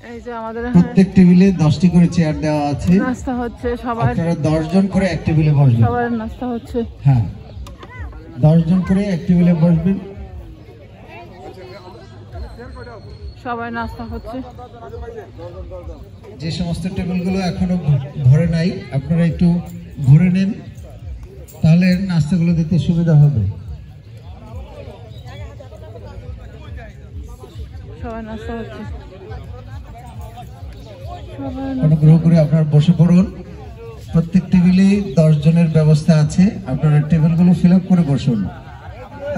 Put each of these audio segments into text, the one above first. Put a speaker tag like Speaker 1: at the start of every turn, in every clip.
Speaker 1: এই যে আমাদের
Speaker 2: প্রত্যেক টেবিলে 10টি করে চেয়ার দেওয়া আছে।
Speaker 1: নাস্তা হচ্ছে সবার।
Speaker 2: আপনারা 10 জন করে এক টেবিলে বসবেন।
Speaker 1: সবার নাস্তা হচ্ছে।
Speaker 2: হ্যাঁ, 10 জন করে এক টেবিলে বসবেন।
Speaker 1: সবাই নাস্তা হচ্ছে।
Speaker 2: যে সমস্ত টেবিলগুলো এখনো ভরে নাই আপনারা একটু ভরে নেন, তাহলে নাস্তাগুলো দিতে সুবিধা হবে।
Speaker 1: সবাই নাস্তা হচ্ছে।
Speaker 2: অনুগ্রহ করে আপনারা বসে পড়ুন। প্রত্যেক টেবিলে 10 জনের ব্যবস্থা আছে। আপনারা টেবিলগুলো ফিল আপ করে বসুন,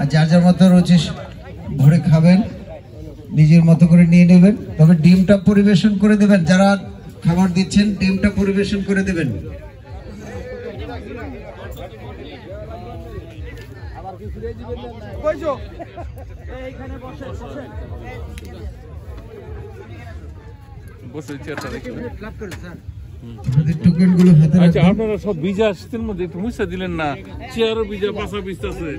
Speaker 2: আর যার যার মতো রয়েছে ভরে খাবেন, নিজের মতো করে নিয়ে নেবেন। তবে ডিমটা পরিবেশন করে দেবেন, যারা খাবার দিচ্ছেন ডিমটা পরিবেশন করে দেবেন।
Speaker 3: আপনারা সব ভিজা শীতের মধ্যে একটু মুছে দিলেন না, চেয়ারও ভিজা, বাসা ভিজতেছে।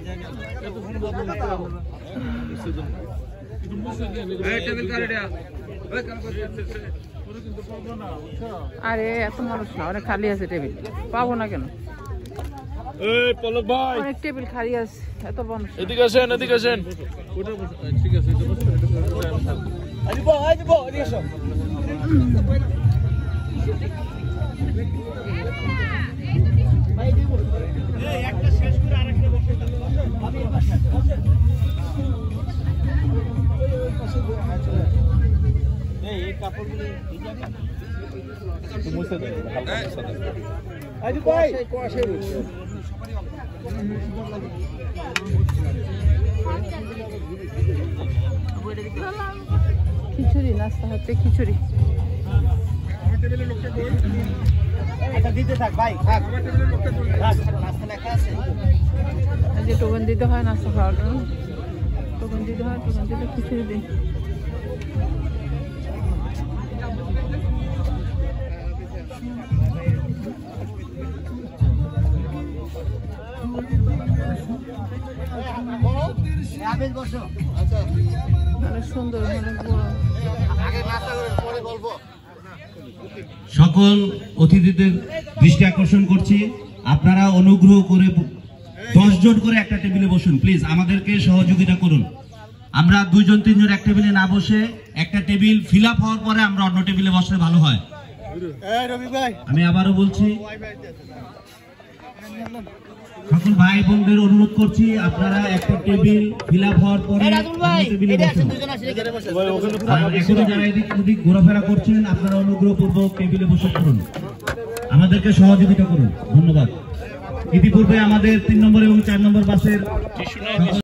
Speaker 1: আরে এত মানুষ না, অনেক খালি আছে টেবিল, পাবো না কেন? অনেক টেবিল খালি আছে, এত মানুষ।
Speaker 3: এদিকে আসেন, এদিকে আসেন। ঠিক আছে,
Speaker 1: খিচুড়ি নাস্তা হচ্ছে, খিচুড়ি। যে টোকন দিতে হয় নাস্তা খাওয়ার জন্য, টোকন দিতে হয়, টোকন দিতে খিচুড়ি দিন। সুন্দর,
Speaker 4: সকল অতিথিদের দৃষ্টি আকর্ষণ করছি, আপনারা অনুগ্রহ করে 10 জন করে একটা টেবিলে বসুন। প্লিজ আমাদেরকে সহযোগিতা করুন। আমরা 2 জন 3 জন এক টেবিলে না বসে একটা টেবিল ফিল আপ হওয়ার পরে আমরা অন্য টেবিলে বসলে ভালো হয়। আমি আবারও বলছি, সকল ভাই বোনদের অনুরোধ করছি, আপনারা একটা টেবিল ফিল আপ হওয়ার পরে টেবিলে বসুন। এখনো যারা এদিক ওদিক ঘোরাফেরা করছেন, আপনারা অনুগ্রহপূর্বক টেবিলে বসে পড়ুন, আমাদেরকে সহযোগিতা করুন। ধন্যবাদ। ইতিপূর্বে আমাদের 3 নম্বর এবং 4 নম্বর বাসের